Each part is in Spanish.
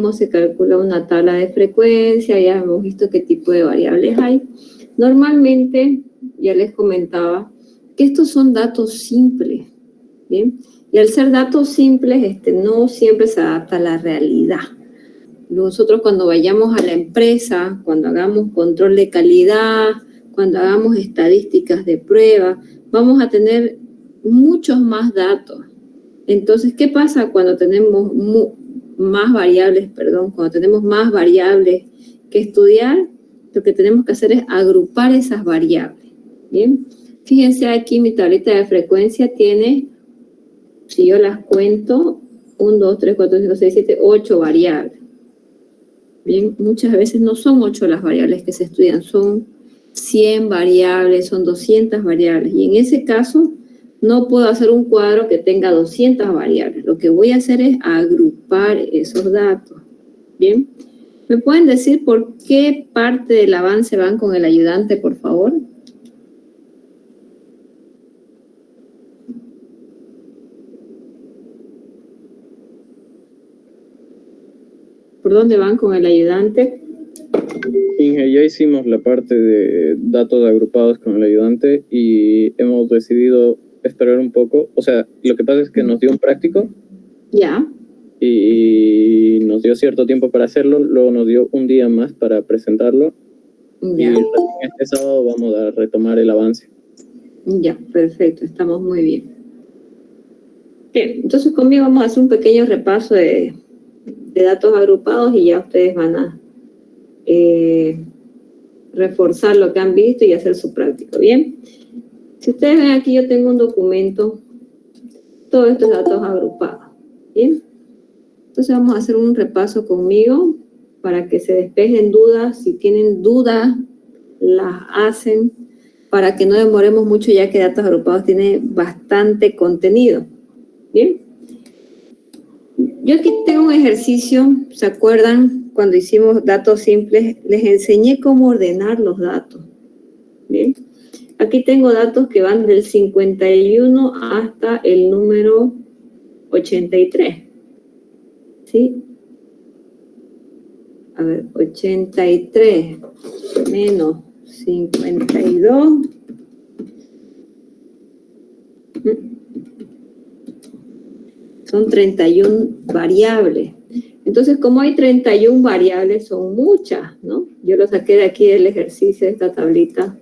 cómo se calcula una tabla de frecuencia, ya hemos visto qué tipo de variables hay. Normalmente, ya les comentaba, que estos son datos simples, ¿bien? Y al ser datos simples, no siempre se adapta a la realidad. Nosotros cuando vayamos a la empresa, cuando hagamos control de calidad, cuando hagamos estadísticas de prueba, vamos a tener muchos más datos. Entonces, ¿qué pasa cuando tenemos más variables que estudiar? Lo que tenemos que hacer es agrupar esas variables. Bien, fíjense aquí mi tablita de frecuencia tiene, si yo las cuento, 1, 2, 3, 4, 5, 6, 7, 8 variables. Bien, muchas veces no son 8 las variables que se estudian, son 100 variables, son 200 variables. Y en ese caso, no puedo hacer un cuadro que tenga 200 variables. Lo que voy a hacer es agrupar esos datos. Bien, ¿me pueden decir por qué parte del avance van con el ayudante, por favor? ¿Por dónde van con el ayudante? Inge, ya hicimos la parte de datos agrupados con el ayudante y hemos decidido esperar un poco. O sea, lo que pasa es que nos dio un práctico. Ya. Y nos dio cierto tiempo para hacerlo, luego nos dio un día más para presentarlo. Ya. Y este sábado vamos a retomar el avance. Ya, perfecto, estamos muy bien. Bien, entonces conmigo vamos a hacer un pequeño repaso de datos agrupados y ya ustedes van a reforzar lo que han visto y hacer su práctico. Bien, si ustedes ven aquí, yo tengo un documento, todos estos datos agrupados. Bien, entonces vamos a hacer un repaso conmigo para que se despejen dudas. Si tienen dudas, las hacen para que no demoremos mucho, ya que datos agrupados tiene bastante contenido. Bien, yo aquí tengo un ejercicio, ¿se acuerdan? Cuando hicimos datos simples, les enseñé cómo ordenar los datos. Bien, aquí tengo datos que van del 51 hasta el número 83. ¿Sí? A ver, 83 menos 52. Son 31 variables. Entonces, como hay 31 variables, son muchas, ¿no? Yo lo saqué de aquí del ejercicio de esta tablita.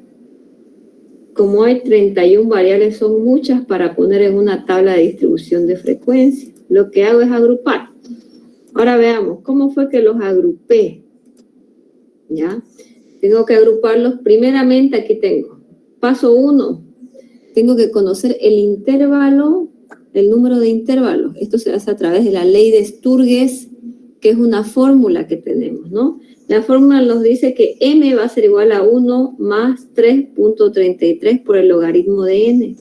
Como hay 31 variables, son muchas para poner en una tabla de distribución de frecuencia. Lo que hago es agrupar. Ahora veamos, ¿cómo fue que los agrupé? ¿Ya? Tengo que agruparlos. Primeramente, aquí tengo. Paso 1. Tengo que conocer el intervalo, el número de intervalos. Esto se hace a través de la ley de Sturges, que es una fórmula que tenemos, ¿no? La fórmula nos dice que m va a ser igual a 1 más 3.33 por el logaritmo de n.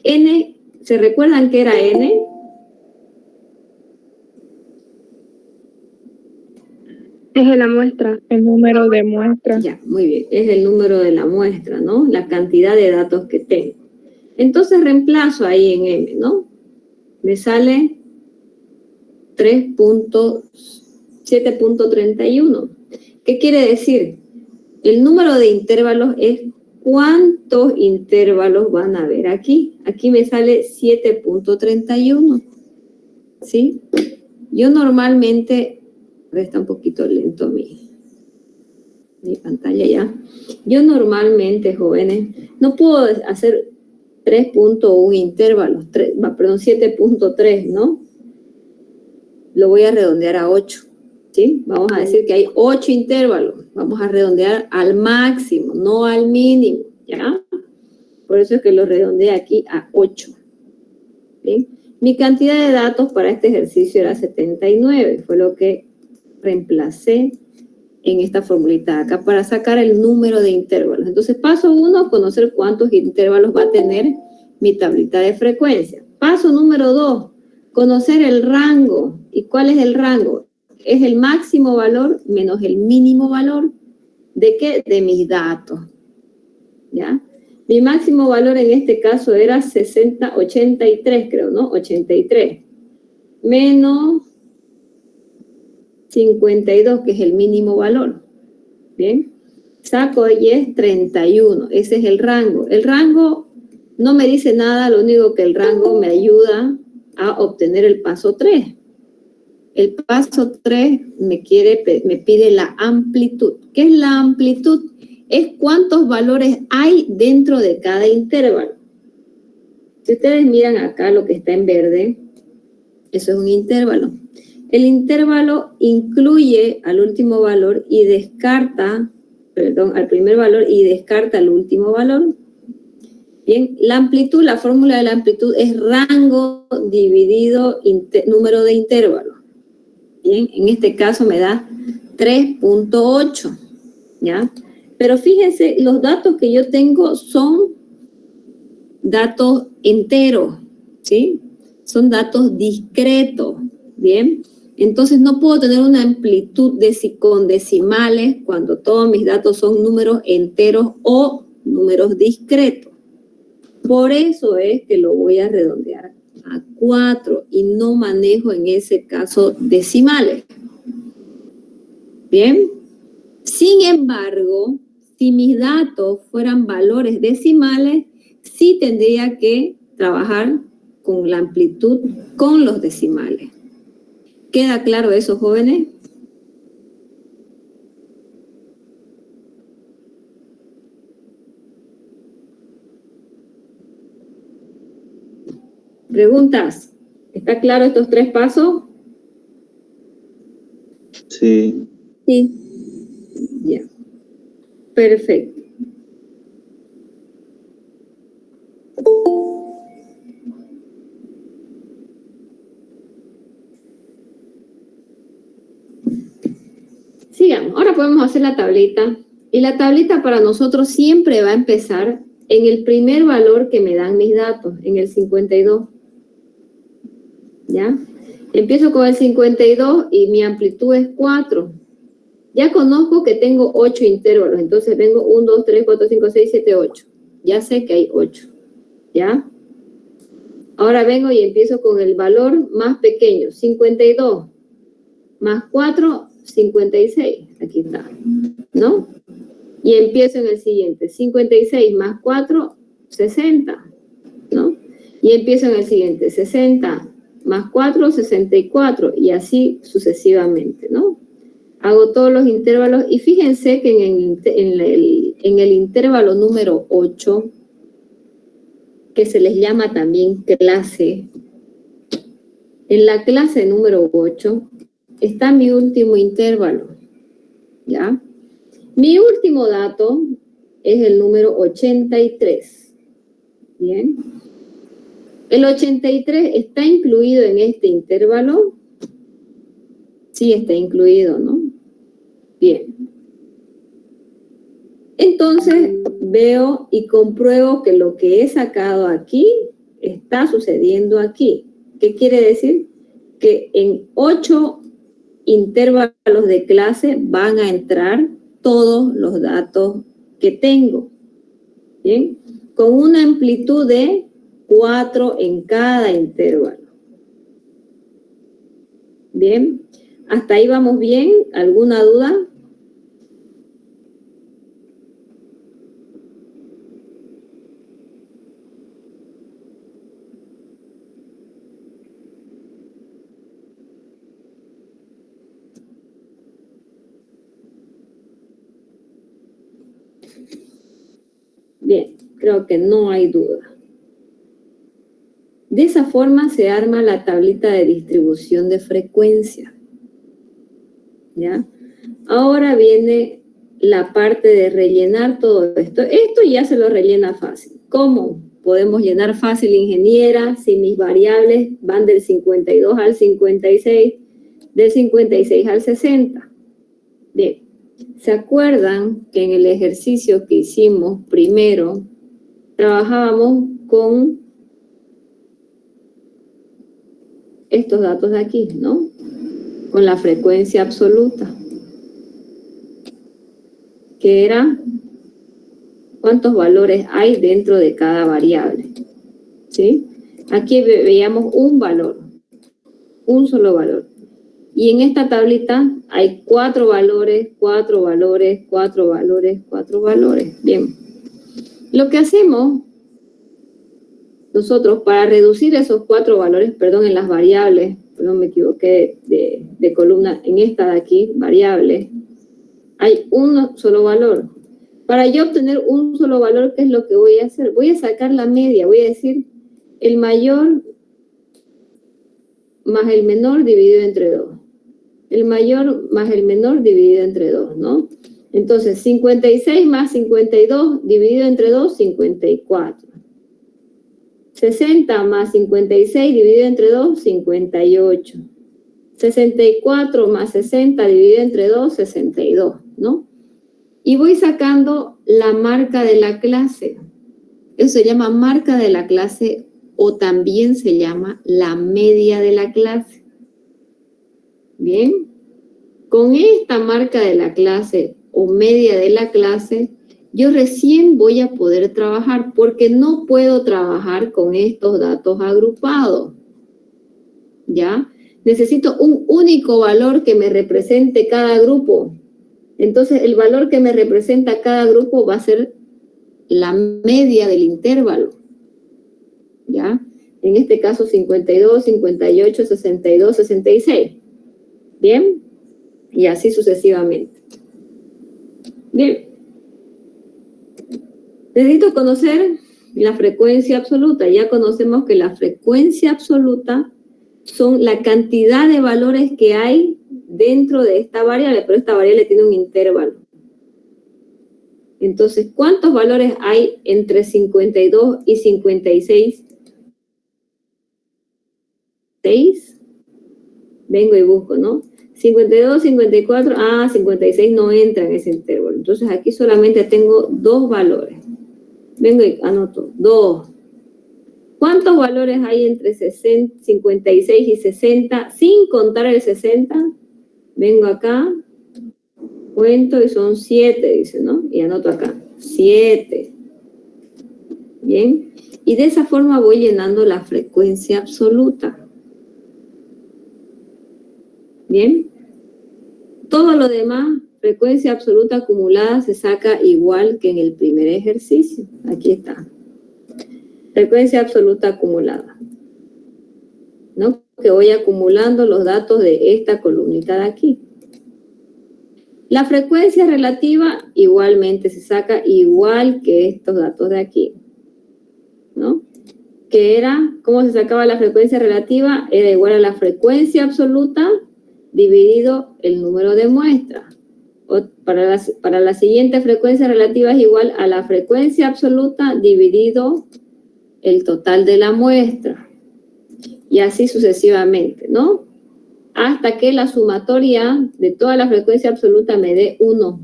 N, ¿se recuerdan qué era n? Es la muestra, el número de muestra. Ya, muy bien. Es el número de la muestra, ¿no? La cantidad de datos que tengo. Entonces reemplazo ahí en m, ¿no? Me sale 7.31. ¿Qué quiere decir? El número de intervalos es cuántos intervalos van a haber aquí. Aquí me sale 7.31. ¿Sí? Yo normalmente... Está un poquito lento mi pantalla ya. Yo normalmente, jóvenes, no puedo hacer 3.1 intervalos, 7.3, ¿no? Lo voy a redondear a 8, ¿sí? Vamos a decir que hay 8 intervalos. Vamos a redondear al máximo, no al mínimo, ¿ya? Por eso es que lo redondeé aquí a 8. ¿Bien? Mi cantidad de datos para este ejercicio era 79, fue lo que reemplacé en esta formulita acá para sacar el número de intervalos. Entonces, paso 1, conocer cuántos intervalos va a tener mi tablita de frecuencia. Paso número 2, conocer el rango. ¿Y cuál es el rango? Es el máximo valor menos el mínimo valor. ¿De qué? De mis datos. ¿Ya? Mi máximo valor en este caso era 83, creo, ¿no? 83. Menos 52, que es el mínimo valor. Bien. Saco y es 31. Ese es el rango. El rango no me dice nada, lo único que el rango me ayuda a obtener el paso 3. El paso 3 me pide la amplitud. ¿Qué es la amplitud? Es cuántos valores hay dentro de cada intervalo. Si ustedes miran acá lo que está en verde, eso es un intervalo. El intervalo incluye al último valor y descarta, al primer valor y descarta el último valor. Bien, la amplitud, la fórmula de la amplitud es rango dividido número de intervalos. Bien, en este caso me da 3.8, ¿ya? Pero fíjense, los datos que yo tengo son datos enteros, ¿sí? Son datos discretos, ¿bien? Entonces no puedo tener una amplitud con decimales cuando todos mis datos son números enteros o números discretos. Por eso es que lo voy a redondear a 4 y no manejo en ese caso decimales. Bien. Sin embargo, si mis datos fueran valores decimales, sí tendría que trabajar con la amplitud con los decimales. ¿Queda claro eso, jóvenes? ¿Preguntas? ¿Está claro estos 3 pasos? Sí. Sí. Ya. Perfecto. Sigamos. Ahora podemos hacer la tablita. Y la tablita para nosotros siempre va a empezar en el primer valor que me dan mis datos, en el 52. ¿Ya? Empiezo con el 52 y mi amplitud es 4. Ya conozco que tengo 8 intervalos, entonces vengo 1, 2, 3, 4, 5, 6, 7, 8. Ya sé que hay 8. ¿Ya? Ahora vengo y empiezo con el valor más pequeño, 52. Más 4, 56. Aquí está. ¿No? Y empiezo en el siguiente. 56 más 4, 60. ¿No? Y empiezo en el siguiente. 60 más 4, 64. Y así sucesivamente, ¿no? Hago todos los intervalos. Y fíjense que en el intervalo número 8, que se les llama también clase, en la clase número 8 está mi último intervalo, ¿ya? Mi último dato es el número 83, ¿bien? ¿El 83 está incluido en este intervalo? Sí, está incluido, ¿no? Bien. Entonces veo y compruebo que lo que he sacado aquí está sucediendo aquí. ¿Qué quiere decir? Que en 8 intervalos de clase van a entrar todos los datos que tengo. ¿Bien? Con una amplitud de 4 en cada intervalo. Bien. ¿Hasta ahí vamos bien? ¿Alguna duda? Bien, creo que no hay duda. De esa forma se arma la tablita de distribución de frecuencia. ¿Ya? Ahora viene la parte de rellenar todo esto. Esto ya se lo rellena fácil. ¿Cómo podemos llenar fácil, ingeniera, si mis variables van del 52 al 56, del 56 al 60? Bien. ¿Se acuerdan que en el ejercicio que hicimos primero trabajábamos con estos datos de aquí, ¿no? Con la frecuencia absoluta, que era cuántos valores hay dentro de cada variable, ¿sí? Aquí veíamos un valor, un solo valor. Y en esta tablita hay 4 valores, 4 valores, 4 valores, 4 valores. Bien. Lo que hacemos nosotros para reducir esos 4 valores, perdón, en las variables, perdón, me equivoqué de columna, en esta de aquí, variable, hay un solo valor. Para yo obtener un solo valor, ¿qué es lo que voy a hacer? Voy a sacar la media, voy a decir el mayor más el menor dividido entre 2. El mayor más el menor dividido entre 2, ¿no? Entonces, 56 más 52 dividido entre 2, 54. 60 más 56 dividido entre 2, 58. 64 más 60 dividido entre 2, 62, ¿no? Y voy sacando la marca de la clase. Eso se llama marca de la clase o también se llama la media de la clase. Bien. Con esta marca de la clase o media de la clase, yo recién voy a poder trabajar porque no puedo trabajar con estos datos agrupados. ¿Ya? Necesito un único valor que me represente cada grupo. Entonces, el valor que me representa cada grupo va a ser la media del intervalo. ¿Ya? En este caso, 52, 58, 62, 66. ¿Bien? Y así sucesivamente. Bien. Necesito conocer la frecuencia absoluta. Ya conocemos que la frecuencia absoluta son la cantidad de valores que hay dentro de esta variable, pero esta variable tiene un intervalo. Entonces, ¿cuántos valores hay entre 52 y 56? 6. Vengo y busco, ¿no? 52, 54, 56 no entra en ese intervalo. Entonces, aquí solamente tengo 2 valores. Vengo y anoto 2. ¿Cuántos valores hay entre 56 y 60 sin contar el 60? Vengo acá, cuento y son 7, dice, ¿no? Y anoto acá, 7. Bien. Y de esa forma voy llenando la frecuencia absoluta. Bien. Todo lo demás, frecuencia absoluta acumulada, se saca igual que en el primer ejercicio. Aquí está. Frecuencia absoluta acumulada. ¿No? Que voy acumulando los datos de esta columnita de aquí. La frecuencia relativa igualmente se saca igual que estos datos de aquí. ¿No? Que era, ¿cómo se sacaba la frecuencia relativa? Era igual a la frecuencia absoluta dividido el número de muestras. Para la siguiente frecuencia relativa es igual a la frecuencia absoluta dividido el total de la muestra. Y así sucesivamente, ¿no? Hasta que la sumatoria de toda la frecuencia absoluta me dé 1.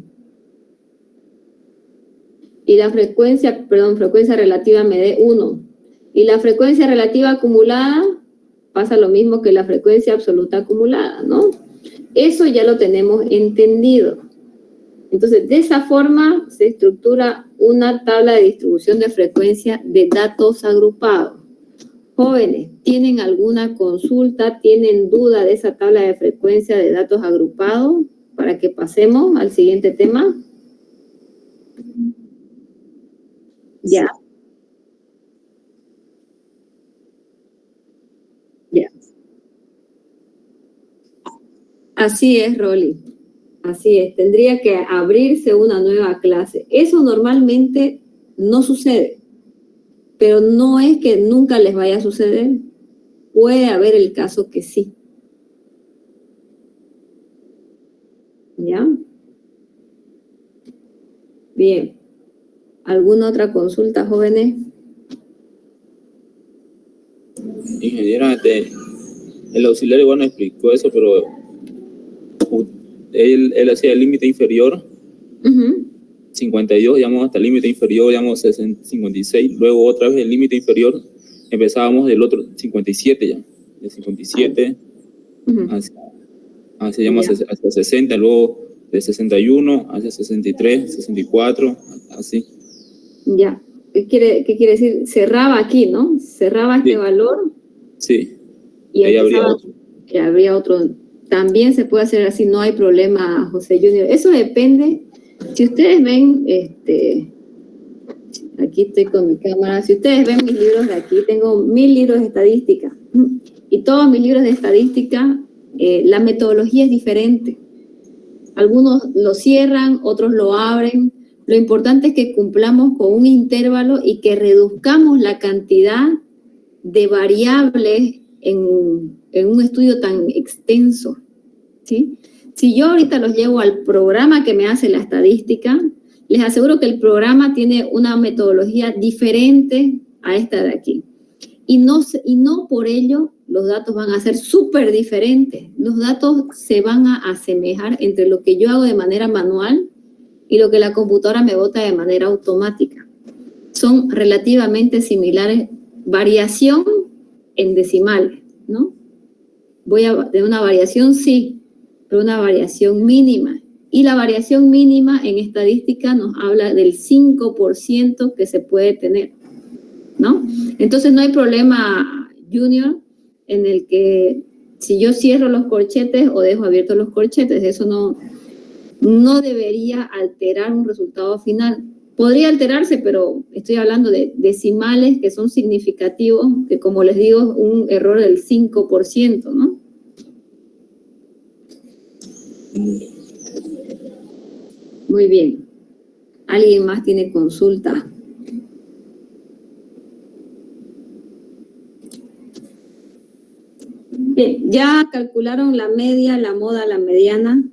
Y la frecuencia relativa me dé 1. Y la frecuencia relativa acumulada pasa lo mismo que la frecuencia absoluta acumulada, ¿no? Eso ya lo tenemos entendido. Entonces, de esa forma se estructura una tabla de distribución de frecuencia de datos agrupados. Jóvenes, ¿tienen alguna consulta? ¿Tienen duda de esa tabla de frecuencia de datos agrupados? Para que pasemos al siguiente tema. Ya. Ya. Así es, Rolly. Así es. Tendría que abrirse una nueva clase. Eso normalmente no sucede. Pero no es que nunca les vaya a suceder. Puede haber el caso que sí. ¿Ya? Bien. ¿Alguna otra consulta, jóvenes? Ingeniera, el auxiliar igual no explicó eso, pero él hacía el límite inferior, 52, llegamos hasta el límite inferior, llegamos a 56, luego otra vez el límite inferior, empezábamos del otro 57 ya, de 57 hacia 60, luego de 61 hacia 63, 64, así. Ya. ¿Qué quiere decir? Cerraba aquí, ¿no? Cerraba este valor. Sí. Y ahí habría otro. Que habría otro también se puede hacer así, no hay problema, José Junior. Eso depende. Si ustedes ven, aquí estoy con mi cámara, si ustedes ven mis libros de aquí, tengo 1000 libros de estadística. Y todos mis libros de estadística, la metodología es diferente. Algunos lo cierran, otros lo abren. Lo importante es que cumplamos con un intervalo y que reduzcamos la cantidad de variables en un estudio tan extenso, ¿sí? Si yo ahorita los llevo al programa que me hace la estadística, les aseguro que el programa tiene una metodología diferente a esta de aquí. Y no por ello los datos van a ser súper diferentes. Los datos se van a asemejar entre lo que yo hago de manera manual y lo que la computadora me bota de manera automática. Son relativamente similares. Variación en decimales, ¿no? De una variación, sí, pero una variación mínima. Y la variación mínima en estadística nos habla del 5% que se puede tener, ¿no? Entonces no hay problema, Junior, en el que si yo cierro los corchetes o dejo abiertos los corchetes, eso no debería alterar un resultado final. Podría alterarse, pero estoy hablando de decimales que son significativos, que como les digo, es un error del 5%, ¿no? Muy bien. ¿Alguien más tiene consulta? Bien, ¿ya calcularon la media, la moda, la mediana?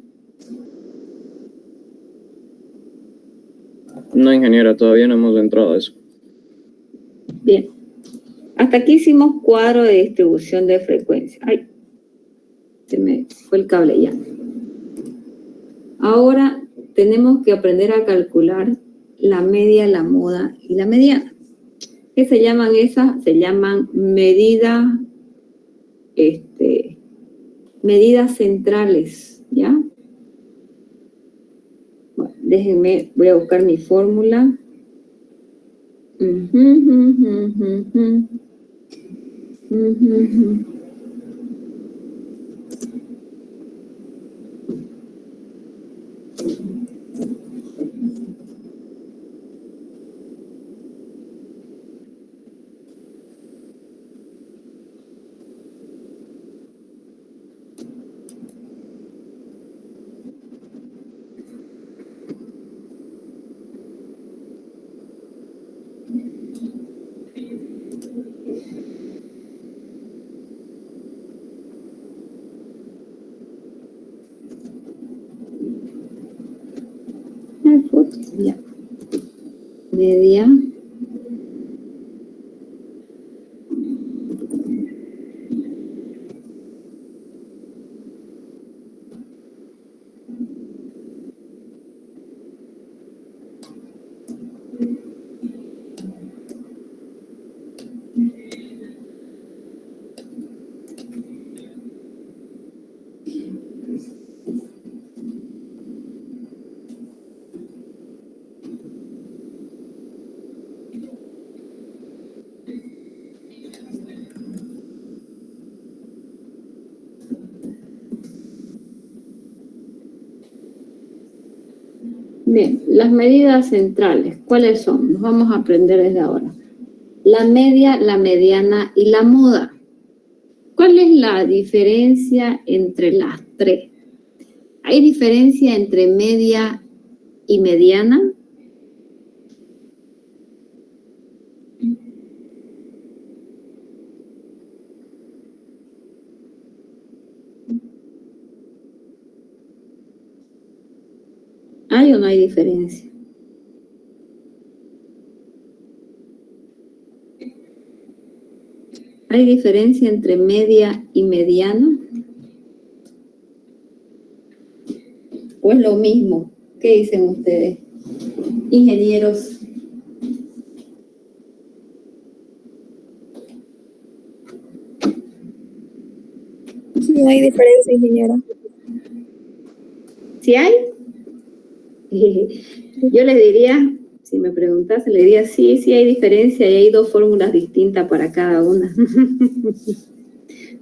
No, ingeniera, todavía no hemos entrado a eso. Bien. Hasta aquí hicimos cuadro de distribución de frecuencia. Ay, se me fue el cable ya. Ahora tenemos que aprender a calcular la media, la moda y la mediana. ¿Qué se llaman esas? Se llaman medidas centrales, ¿ya? Bueno, déjenme, voy a buscar mi fórmula. Ya. Media. Bien, las medidas centrales, ¿cuáles son? Nos vamos a aprender desde ahora. La media, la mediana y la moda. ¿Cuál es la diferencia entre las tres? ¿Hay diferencia entre media y mediana? ¿Hay o no hay diferencia? ¿Hay diferencia entre media y mediana? ¿O es lo mismo? ¿Qué dicen ustedes, ingenieros? Sí, hay diferencia, ingeniera. ¿Sí hay? Yo les diría, si me preguntasen, le diría sí, sí hay diferencia y hay dos fórmulas distintas para cada una.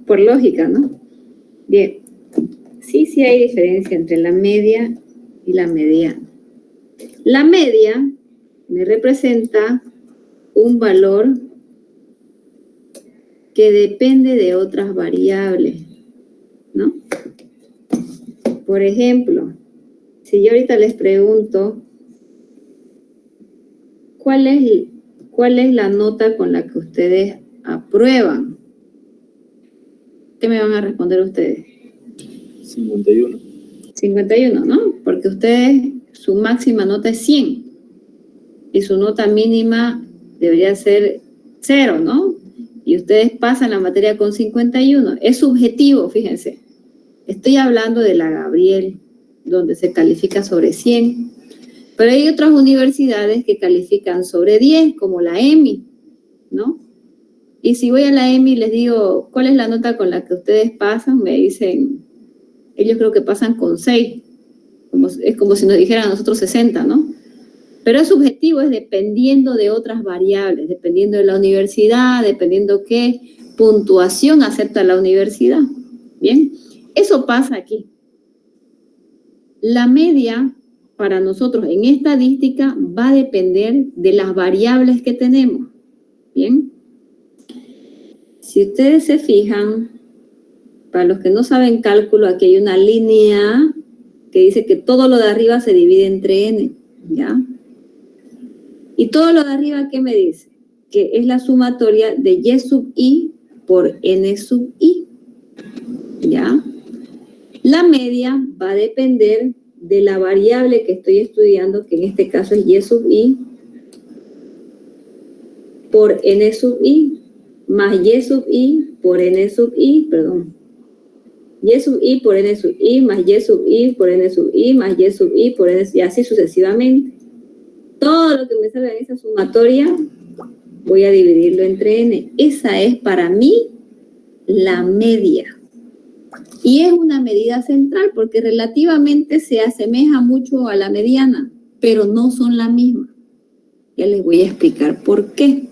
Por lógica, ¿no? Bien. sí hay diferencia entre la media y la mediana. La media me representa un valor que depende de otras variables, ¿no? Por ejemplo, si yo ahorita les pregunto, ¿cuál es la nota con la que ustedes aprueban? ¿Qué me van a responder ustedes? 51. 51, ¿no? Porque ustedes, su máxima nota es 100 y su nota mínima debería ser 0, ¿no? Y ustedes pasan la materia con 51. Es subjetivo, fíjense. Estoy hablando de la Gabriel, donde se califica sobre 100. Pero hay otras universidades que califican sobre 10, como la EMI, ¿no? Y si voy a la EMI y les digo, ¿cuál es la nota con la que ustedes pasan? Me dicen, ellos creo que pasan con 6. Es como si nos dijeran a nosotros 60, ¿no? Pero es subjetivo, es dependiendo de otras variables, dependiendo de la universidad, dependiendo qué puntuación acepta la universidad. Bien, eso pasa aquí. La media para nosotros en estadística va a depender de las variables que tenemos. Bien. Si ustedes se fijan, para los que no saben cálculo, aquí hay una línea que dice que todo lo de arriba se divide entre n, ¿ya? Y todo lo de arriba, ¿qué me dice? Que es la sumatoria de y sub i por n sub i, ¿ya? La media va a depender de la variable que estoy estudiando, que en este caso es y sub i por n sub i, más y sub i por n sub i, perdón. Y sub i por n sub i, más y sub i por n sub i, más y sub i por n sub i, y así sucesivamente. Todo lo que me salga en esa sumatoria, voy a dividirlo entre n. Esa es para mí la media. Y es una medida central porque relativamente se asemeja mucho a la mediana, pero no son la misma. Ya les voy a explicar por qué.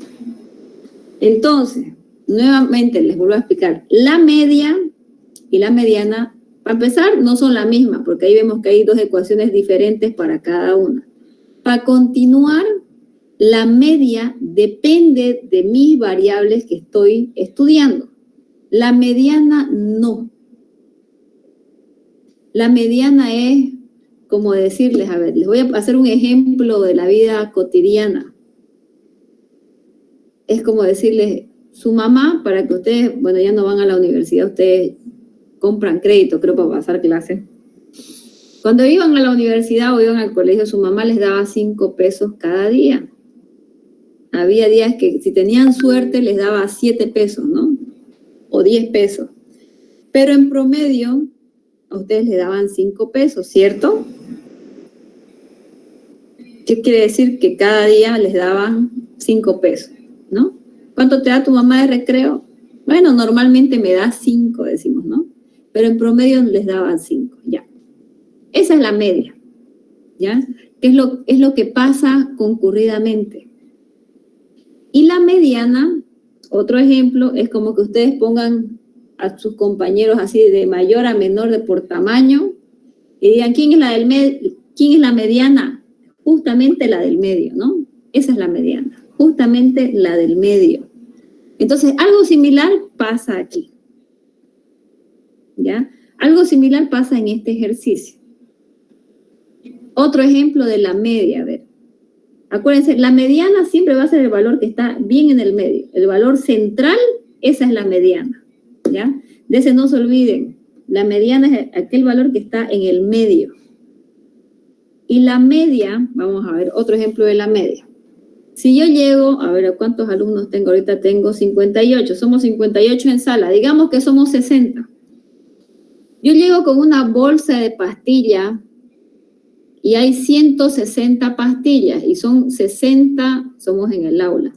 Entonces, nuevamente les vuelvo a explicar. La media y la mediana, para empezar, no son la misma, porque ahí vemos que hay dos ecuaciones diferentes para cada una. Para continuar, la media depende de mis variables que estoy estudiando. La mediana no. La mediana es como decirles, a ver, les voy a hacer un ejemplo de la vida cotidiana. Es como decirles, su mamá, para que ustedes, bueno, ya no van a la universidad, ustedes compran crédito, creo, para pasar clases. Cuando iban a la universidad o iban al colegio, su mamá les daba 5 pesos cada día. Había días que si tenían suerte les daba 7 pesos, ¿no? O 10 pesos. Pero en promedio, a ustedes les daban 5 pesos, ¿cierto? ¿Qué quiere decir? Que cada día les daban 5 pesos, ¿no? ¿Cuánto te da tu mamá de recreo? Bueno, normalmente me da 5, decimos, ¿no? Pero en promedio les daban 5, ya. Esa es la media, ¿ya? ¿Qué es lo que pasa concurridamente? Y la mediana, otro ejemplo, es como que ustedes pongan a sus compañeros así de mayor a menor de por tamaño y digan, ¿quién es la mediana? Justamente la del medio, ¿no? Esa es la mediana, justamente la del medio. Entonces, algo similar pasa aquí, ¿ya? Algo similar pasa en este ejercicio. Otro ejemplo de la media, a ver. Acuérdense, la mediana siempre va a ser el valor que está bien en el medio. El valor central, esa es la mediana, ¿ya? De ese no se olviden. La mediana es aquel valor que está en el medio. Y la media, vamos a ver otro ejemplo de la media. Si yo llego, a ver, ¿cuántos alumnos tengo? Ahorita tengo 58. Somos 58 en sala. Digamos que somos 60. Yo llego con una bolsa de pastillas y hay 160 pastillas y son 60, somos en el aula.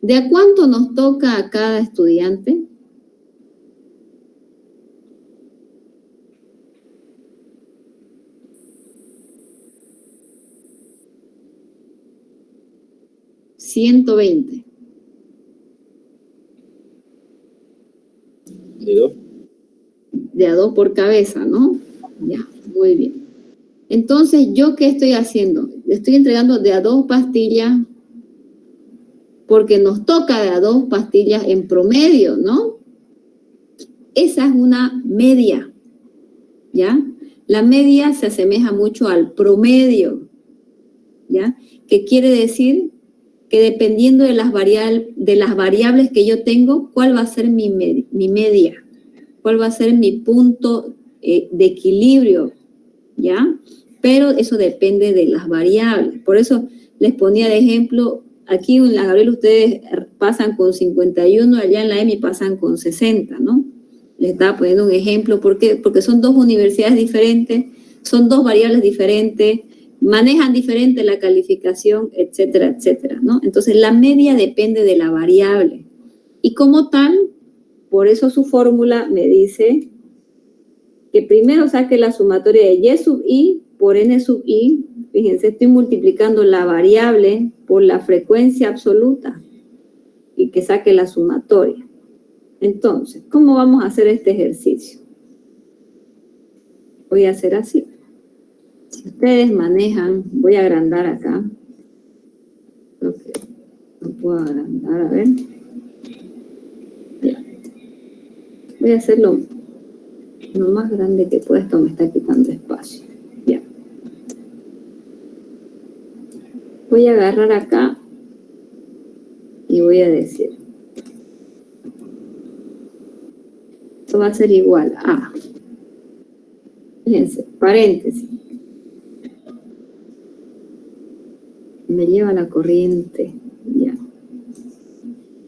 ¿De a cuánto nos toca a cada estudiante? $120. ¿De 2? De a 2 por cabeza, ¿no? Ya, muy bien. Entonces, ¿yo qué estoy haciendo? Le estoy entregando de a 2 pastillas porque nos toca de a 2 pastillas en promedio, ¿no? Esa es una media, ¿ya? La media se asemeja mucho al promedio, ¿ya? ¿Qué quiere decir? Que dependiendo de las variables que yo tengo, ¿cuál va a ser mi media? ¿Cuál va a ser mi punto de equilibrio? ¿Ya? Pero eso depende de las variables. Por eso les ponía de ejemplo, aquí en la Gabriel ustedes pasan con 51, allá en la EMI pasan con 60, ¿no? Les estaba poniendo un ejemplo. ¿Por qué? Porque son 2 universidades diferentes, son 2 variables diferentes, manejan diferente la calificación, etcétera, etcétera, ¿no? Entonces, la media depende de la variable. Y como tal, por eso su fórmula me dice que primero saque la sumatoria de y sub i por n sub i. Fíjense, estoy multiplicando la variable por la frecuencia absoluta y que saque la sumatoria. Entonces, ¿cómo vamos a hacer este ejercicio? Voy a hacer así. Si ustedes manejan, voy a agrandar acá. Creo que no puedo agrandar, a ver. Ya. Voy a hacerlo lo más grande que pueda, esto me está quitando espacio. Ya. Voy a agarrar acá y voy a decir. Esto va a ser igual a. Fíjense, paréntesis. Me lleva la corriente. Ya.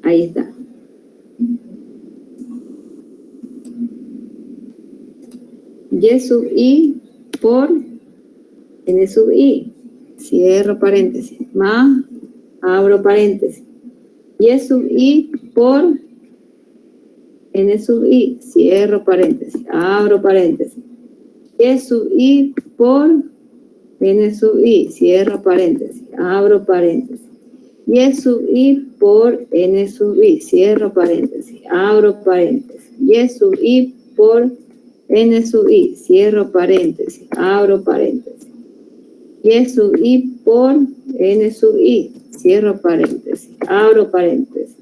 Ahí está. Y sub i por n sub i. Cierro paréntesis. Más, abro paréntesis. Y sub i por n sub i. Cierro paréntesis. Abro paréntesis. Y sub i por n sub i. Cierro paréntesis. Abro paréntesis. Y sub i por n sub i. Cierro paréntesis. Abro paréntesis. Y sub i por n sub i, cierro paréntesis, abro paréntesis. Y sub i por n sub i, cierro paréntesis, abro paréntesis.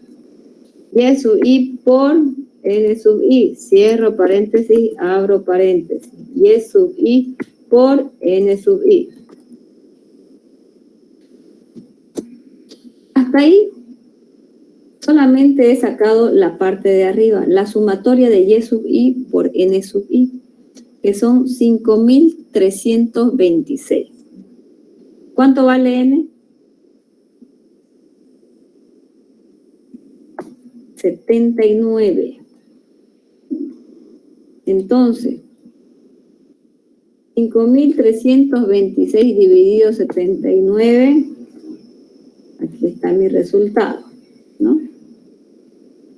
Y sub i por n sub i, cierro paréntesis, abro paréntesis. Y sub i por n sub i. Hasta ahí solamente he sacado la parte de arriba, la sumatoria de y sub i por n sub i, que son 5.326. ¿Cuánto vale n? 79. Entonces, 5.326 dividido 79, aquí está mi resultado, ¿no?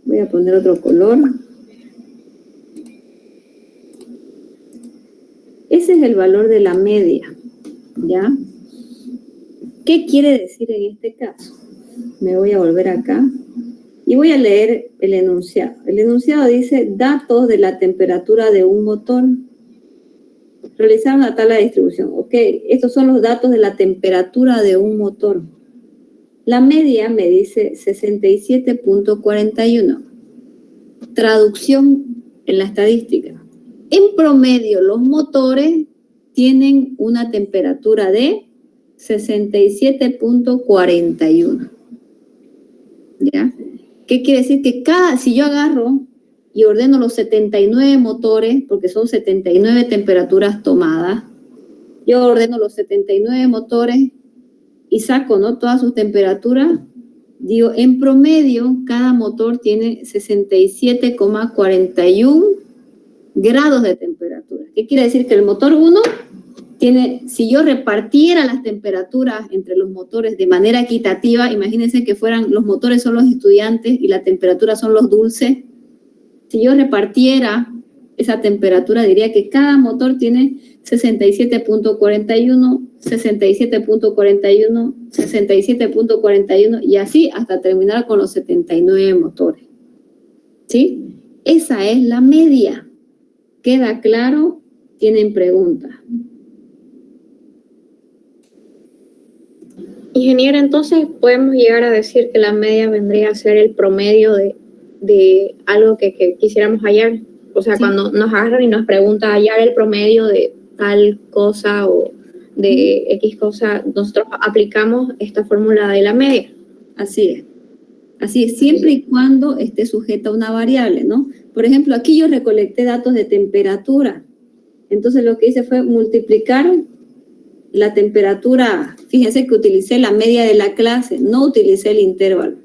Voy a poner otro color. Ese es el valor de la media, ¿ya? ¿Qué quiere decir en este caso? Me voy a volver acá y voy a leer el enunciado. El enunciado dice, datos de la temperatura de un motor. Realizar una tabla de distribución. Ok, estos son los datos de la temperatura de un motor. La media me dice 67.41. Traducción en la estadística. En promedio, los motores tienen una temperatura de 67.41. ¿Ya? ¿Qué quiere decir? Que si yo agarro y ordeno los 79 motores, porque son 79 temperaturas tomadas, yo ordeno los 79 motores y saco, ¿no?, todas sus temperaturas, digo, en promedio, cada motor tiene 67,41 grados de temperatura. ¿Qué quiere decir? Que el motor 1 tiene, si yo repartiera las temperaturas entre los motores de manera equitativa, imagínense que fueran, los motores son los estudiantes y la temperatura son los dulces. Si yo repartiera esa temperatura, diría que cada motor tiene 67.41, 67.41, 67.41 y así hasta terminar con los 79 motores. ¿Sí? Esa es la media. ¿Queda claro? ¿Tienen preguntas? Ingeniera, entonces podemos llegar a decir que la media vendría a ser el promedio de algo que quisiéramos hallar. O sea, Sí. cuando nos agarran y nos pregunta hallar el promedio de tal cosa o de X cosa, nosotros aplicamos esta fórmula de la media. Así es. Así es, siempre y cuando esté sujeta a una variable, ¿no? Por ejemplo, aquí yo recolecté datos de temperatura. Entonces lo que hice fue multiplicar la temperatura. Fíjense que utilicé la media de la clase, no utilicé el intervalo,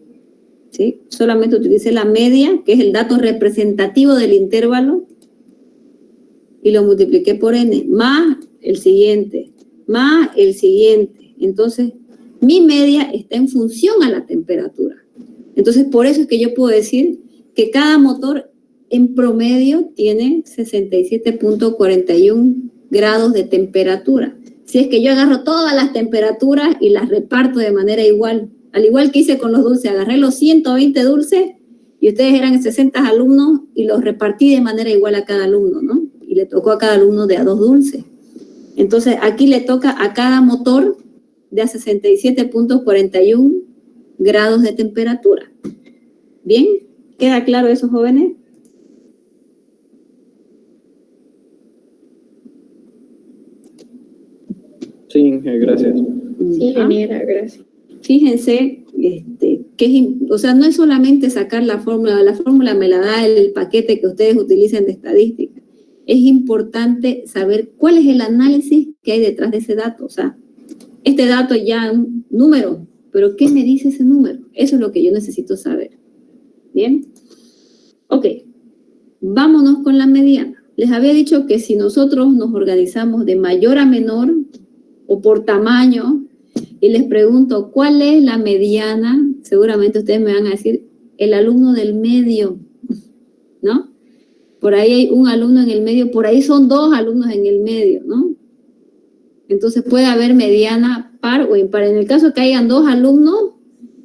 ¿sí? Solamente utilicé la media, que es el dato representativo del intervalo, y lo multipliqué por n, más el siguiente, más el siguiente. Entonces, mi media está en función a la temperatura. Entonces, por eso es que yo puedo decir que cada motor en promedio tiene 67.41 grados de temperatura. Si es que yo agarro todas las temperaturas y las reparto de manera igual, al igual que hice con los dulces, agarré los 120 dulces y ustedes eran 60 alumnos y los repartí de manera igual a cada alumno, ¿no? Y le tocó a cada alumno de a 2 dulces. Entonces, aquí le toca a cada motor de a 67.41 grados de temperatura. ¿Bien? ¿Queda claro eso, jóvenes? Sí, Inge, gracias. Sí, ingeniera, gracias. Fíjense que o sea, no es solamente sacar la fórmula me la da el paquete que ustedes utilicen de estadística. Es importante saber cuál es el análisis que hay detrás de ese dato. O sea, este dato ya es un número, pero ¿qué me dice ese número? Eso es lo que yo necesito saber. ¿Bien? Ok, vámonos con la mediana. Les había dicho que si nosotros nos organizamos de mayor a menor o por tamaño y les pregunto cuál es la mediana, seguramente ustedes me van a decir el alumno del medio, ¿no? Por ahí hay un alumno en el medio, por ahí son 2 alumnos en el medio, ¿no? Entonces puede haber mediana par o impar. En el caso que hayan 2 alumnos,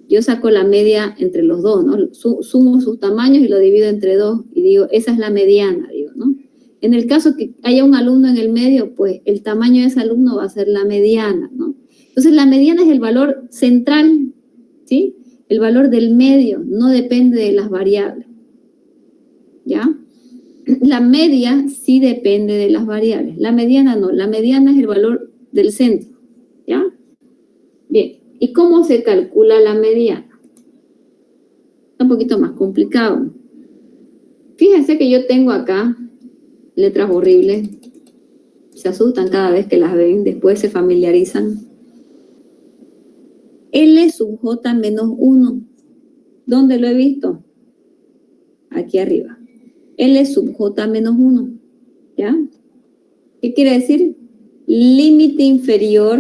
yo saco la media entre los 2, ¿no? Sumo sus tamaños y lo divido entre 2 y digo, esa es la mediana, digo, ¿no? En el caso que haya un alumno en el medio, pues el tamaño de ese alumno va a ser la mediana, ¿no? Entonces la mediana es el valor central, ¿sí? El valor del medio, no depende de las variables, ¿ya? La media sí depende de las variables, la mediana no, la mediana es el valor del centro, ¿ya? Bien, ¿y cómo se calcula la mediana? Está un poquito más complicado. Fíjense que yo tengo acá letras horribles, se asustan cada vez que las ven, después se familiarizan. L sub J menos 1, ¿dónde lo he visto? Aquí arriba. L sub J menos 1, ¿ya? ¿Qué quiere decir? Límite inferior,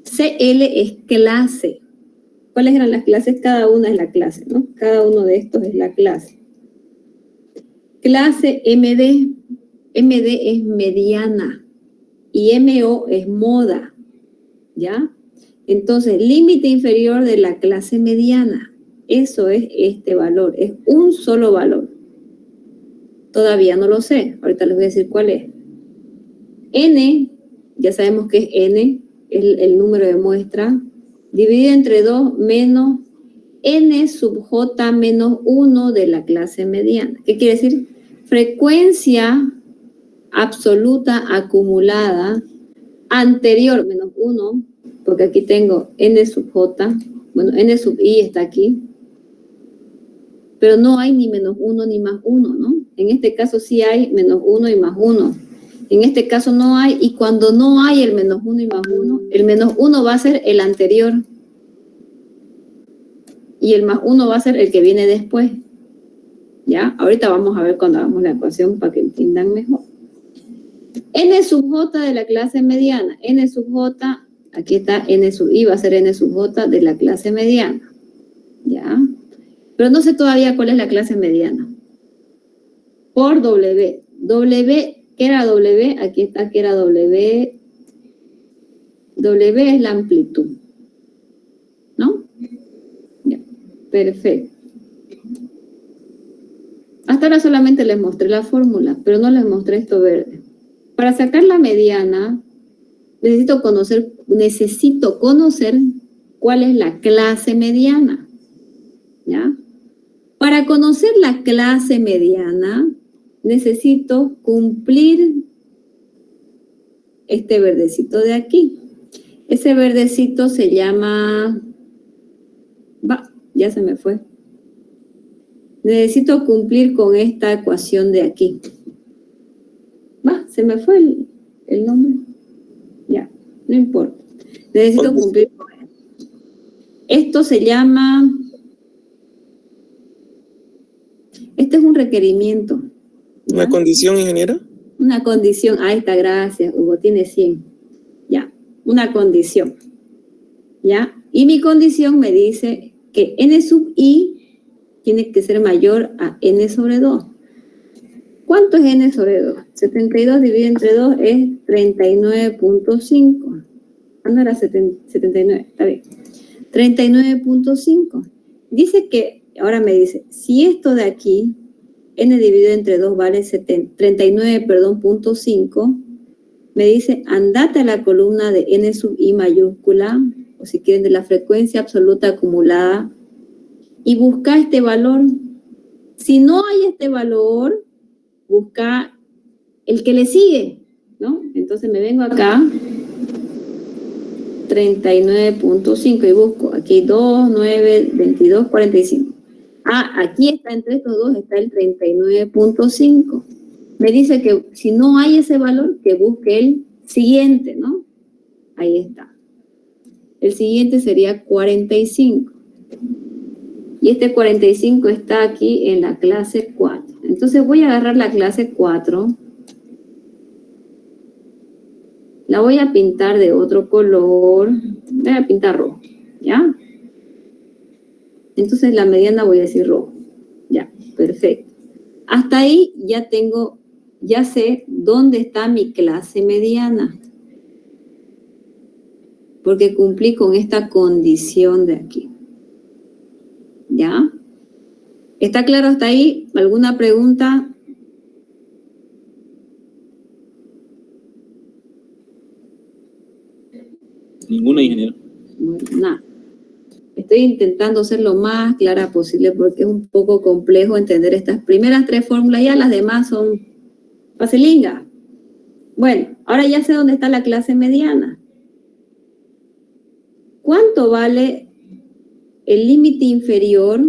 CL es clase. ¿Cuáles eran las clases? Cada una es la clase, ¿no? Cada uno de estos es la clase. Clase MD. MD es mediana y MO es moda, ¿ya? Entonces, límite inferior de la clase mediana. Eso es este valor, es un solo valor. Todavía no lo sé, ahorita les voy a decir cuál es. N, ya sabemos que es N, es el número de muestra, dividido entre 2 menos N sub J menos 1 de la clase mediana. ¿Qué quiere decir? Frecuencia absoluta acumulada anterior menos 1, porque aquí tengo N sub J, bueno, N sub I está aquí, pero no hay ni menos 1 ni más 1, ¿no? En este caso sí hay menos 1 y más 1. En este caso no hay, y cuando no hay el menos 1 y más 1, el menos 1 va a ser el anterior, y el más 1 va a ser el que viene después. ¿Ya? Ahorita vamos a ver cuando hagamos la ecuación para que entiendan mejor. N sub J de la clase mediana. N sub J, aquí está N sub I, va a ser N sub J de la clase mediana. ¿Ya? Pero no sé todavía cuál es la clase mediana. Por W. W, ¿qué era W? Aquí está que era W. W es la amplitud. ¿No? Ya. Perfecto. Hasta ahora solamente les mostré la fórmula, pero no les mostré esto verde. Para sacar la mediana, necesito conocer cuál es la clase mediana, ¿ya? Para conocer la clase mediana, necesito cumplir este verdecito de aquí. Ese verdecito se llama... ya se me fue. Necesito cumplir con esta ecuación de aquí. Se me fue el nombre. Ya, no importa. Necesito cumplir con esto. Esto se llama... Este es un requerimiento. ¿Ya? ¿Una condición, ingeniera? Una condición. Ahí está, gracias, Hugo. Tiene 100. Ya, una condición. ¿Ya? Y mi condición me dice que n sub i tiene que ser mayor a n sobre 2. ¿Cuánto es n sobre 2? 72 dividido entre 2 es 39.5. No era 79, está bien. 39.5. Dice que, ahora me dice, si esto de aquí, n dividido entre 2 vale 39.5, me dice, andate a la columna de n sub i mayúscula, o si quieren de la frecuencia absoluta acumulada, y busca este valor. Si no hay este valor, busca el que le sigue, ¿no? Entonces me vengo acá, 39.5, y busco aquí 2, 9, 22, 45. Aquí está, entre estos dos está el 39.5. Me dice que si no hay ese valor, que busque el siguiente, ¿no? Ahí está. El siguiente sería 45. Y este 45 está aquí en la clase 4. Entonces voy a agarrar la clase 4. La voy a pintar de otro color. Voy a pintar rojo, ¿ya? Entonces la mediana voy a decir rojo. Ya, perfecto. Hasta ahí ya sé dónde está mi clase mediana. Porque cumplí con esta condición de aquí. ¿Ya? ¿Está claro hasta ahí? ¿Alguna pregunta? Ninguna, ingeniero. Bueno, nada. Estoy intentando ser lo más clara posible porque es un poco complejo entender estas primeras 3 fórmulas. Ya las demás son facilingas. Bueno, ahora ya sé dónde está la clase mediana. ¿Cuánto vale el límite inferior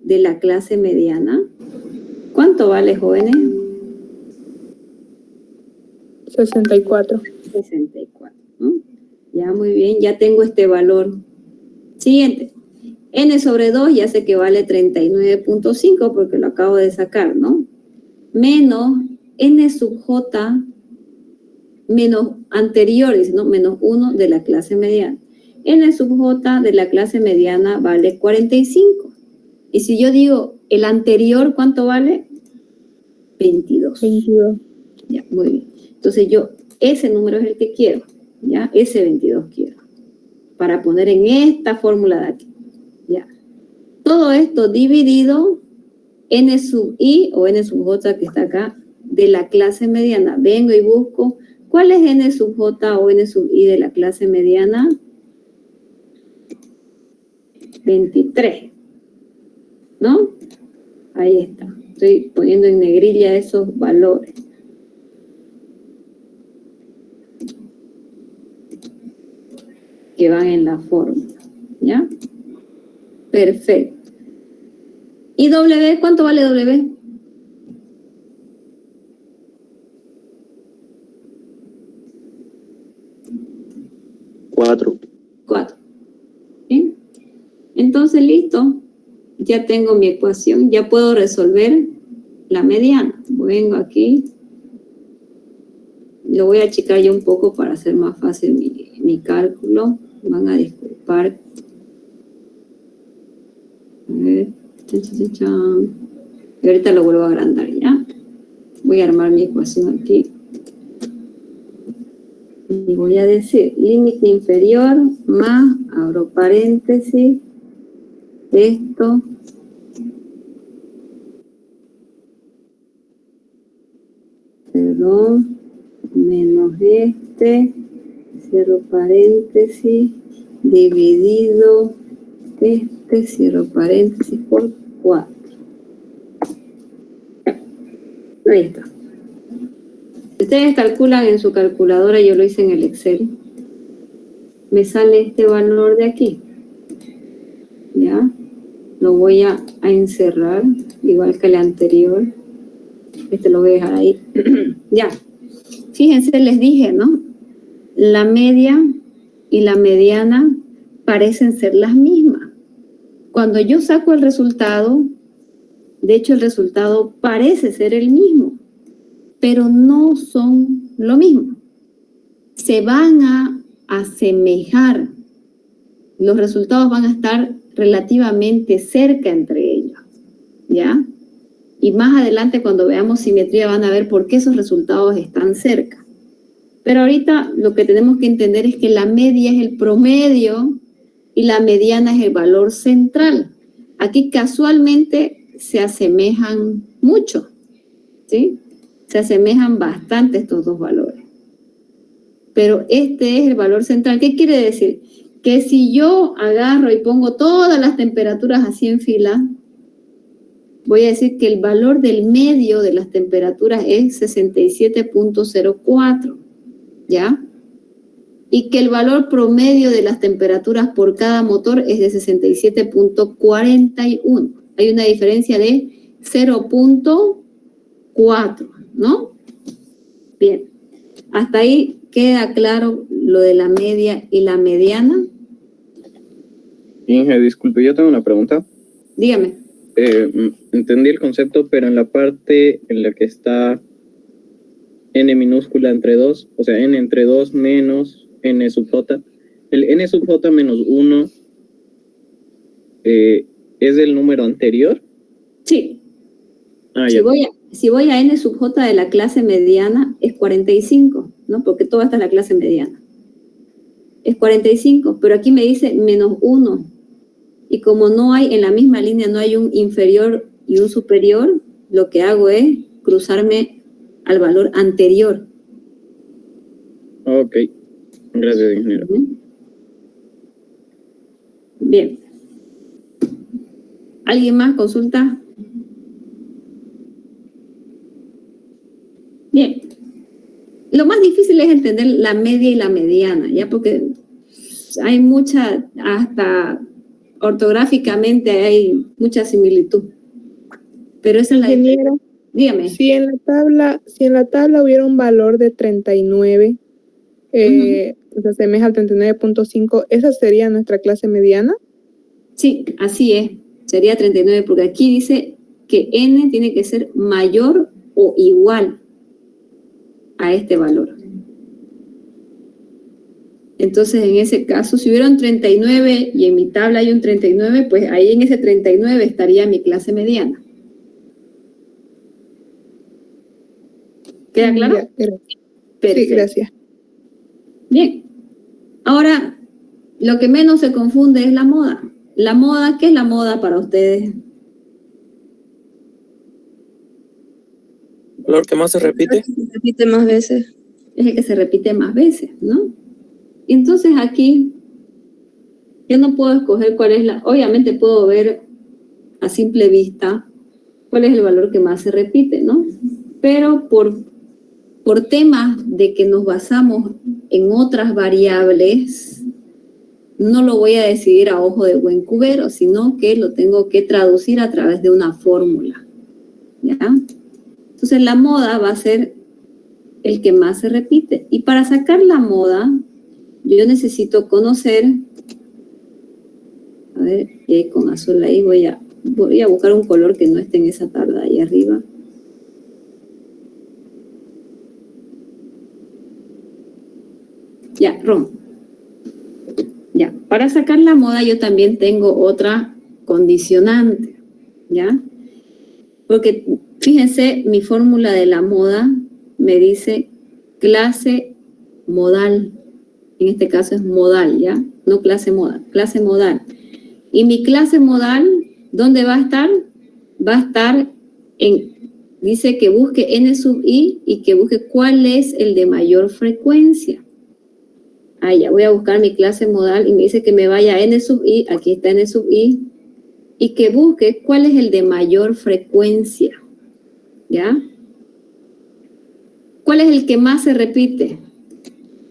de la clase mediana? ¿Cuánto vale, jóvenes? 64. 64, ¿no? Ya, muy bien, ya tengo este valor. Siguiente. N sobre 2 ya sé que vale 39.5 porque lo acabo de sacar, ¿no? Menos N sub J menos anteriores, ¿no? Menos 1 de la clase mediana. N sub J de la clase mediana vale 45. Y si yo digo el anterior, ¿cuánto vale? 22. 22. Ya, muy bien. Entonces ese número es el que quiero, ¿ya? Ese 22 quiero. Para poner en esta fórmula de aquí, ¿ya? Todo esto dividido N sub I o N sub J que está acá de la clase mediana. Vengo y busco, ¿cuál es N sub J o N sub I de la clase mediana? 23, ¿no? Ahí está. Estoy poniendo en negrilla esos valores. Que van en la fórmula, ¿ya? Perfecto. ¿Y W? ¿Cuánto vale W? Cuatro. 4. ¿Sí? Entonces, listo. Ya tengo mi ecuación. Ya puedo resolver la mediana. Vengo aquí. Lo voy a achicar ya un poco para hacer más fácil mi cálculo. Van a disculpar. A ver. Y ahorita lo vuelvo a agrandar, ¿ya? Voy a armar mi ecuación aquí. Y voy a decir límite inferior más, abro paréntesis, esto, perdón, este, cierro paréntesis, dividido este, cierro paréntesis, por 4. Ahí está. Ustedes calculan en su calculadora, yo lo hice en el Excel. Me sale este valor de aquí. ¿Ya? Lo voy a encerrar, igual que el anterior. Este lo voy a dejar ahí. Ya. Fíjense, les dije, ¿no? La media y la mediana parecen ser las mismas. Cuando yo saco el resultado, de hecho el resultado parece ser el mismo, pero no son lo mismo. Se van a asemejar. Los resultados van a estar relativamente cerca entre ellos, ¿ya? Y más adelante, cuando veamos simetría, van a ver por qué esos resultados están cerca. Pero ahorita lo que tenemos que entender es que la media es el promedio y la mediana es el valor central. Aquí casualmente se asemejan mucho, ¿sí? Se asemejan bastante estos dos valores. Pero este es el valor central. ¿Qué quiere decir? Que si yo agarro y pongo todas las temperaturas así en fila, voy a decir que el valor del medio de las temperaturas es 67.04, ¿ya? Y que el valor promedio de las temperaturas por cada motor es de 67.41. Hay una diferencia de 0.4, ¿no? Bien. Hasta ahí queda claro lo de la media y la mediana. Inge, disculpe, yo tengo una pregunta. Dígame. Entendí el concepto, pero en la parte en la que está n minúscula entre 2, o sea, n entre 2 menos n sub j, el n sub j menos 1 ¿es el número anterior? Sí. Ah, si ya. voy a n sub j de la clase mediana, es 45, ¿no? Porque toda esta es la clase mediana. Es 45, pero aquí me dice menos 1. Y como no hay, en la misma línea no hay un inferior y un superior, lo que hago es cruzarme al valor anterior. Ok. Gracias, ingeniero. Bien. ¿Alguien más consulta? Bien. Lo más difícil es entender la media y la mediana, ¿ya? Porque hay mucha, hasta ortográficamente hay mucha similitud. Pero esa es la diferencia. Ingeniero, Dígame. si en la tabla hubiera un valor de 39, se asemeja al 39.5, ¿esa sería nuestra clase mediana? Sí, así es. Sería 39, porque aquí dice que n tiene que ser mayor o igual a este valor. Entonces, en ese caso, si hubiera un 39 y en mi tabla hay un 39, pues ahí en ese 39 estaría mi clase mediana. ¿Queda claro? Ya, gracias. Perfecto. Sí, gracias. Bien. Ahora, lo que menos se confunde es la moda. La moda, ¿qué es la moda para ustedes? ¿Lo que más se repite? Se repite más veces. Es el que se repite más veces, ¿no? Y entonces aquí yo no puedo escoger cuál es la... Obviamente puedo ver a simple vista cuál es el valor que más se repite, ¿no? Pero por temas de que nos basamos en otras variables, no lo voy a decidir a ojo de buen cubero, sino que lo tengo que traducir a través de una fórmula, ¿ya? Entonces la moda va a ser el que más se repite. Y para sacar la moda, yo necesito conocer, a ver, con azul ahí voy a buscar un color que no esté en esa tabla ahí arriba. Ya, rojo. Ya, para sacar la moda yo también tengo otra condicionante, ¿ya? Porque fíjense, mi fórmula de la moda me dice clase modal. En este caso es modal, ¿ya? No clase moda, clase modal. Y mi clase modal, ¿dónde va a estar? Va a estar en Dice que busque n sub i y que busque cuál es el de mayor frecuencia. Ah, ya voy a buscar mi clase modal y me dice que me vaya a n sub i, aquí está n sub i, y que busque cuál es el de mayor frecuencia. ¿Ya? ¿Cuál es el que más se repite?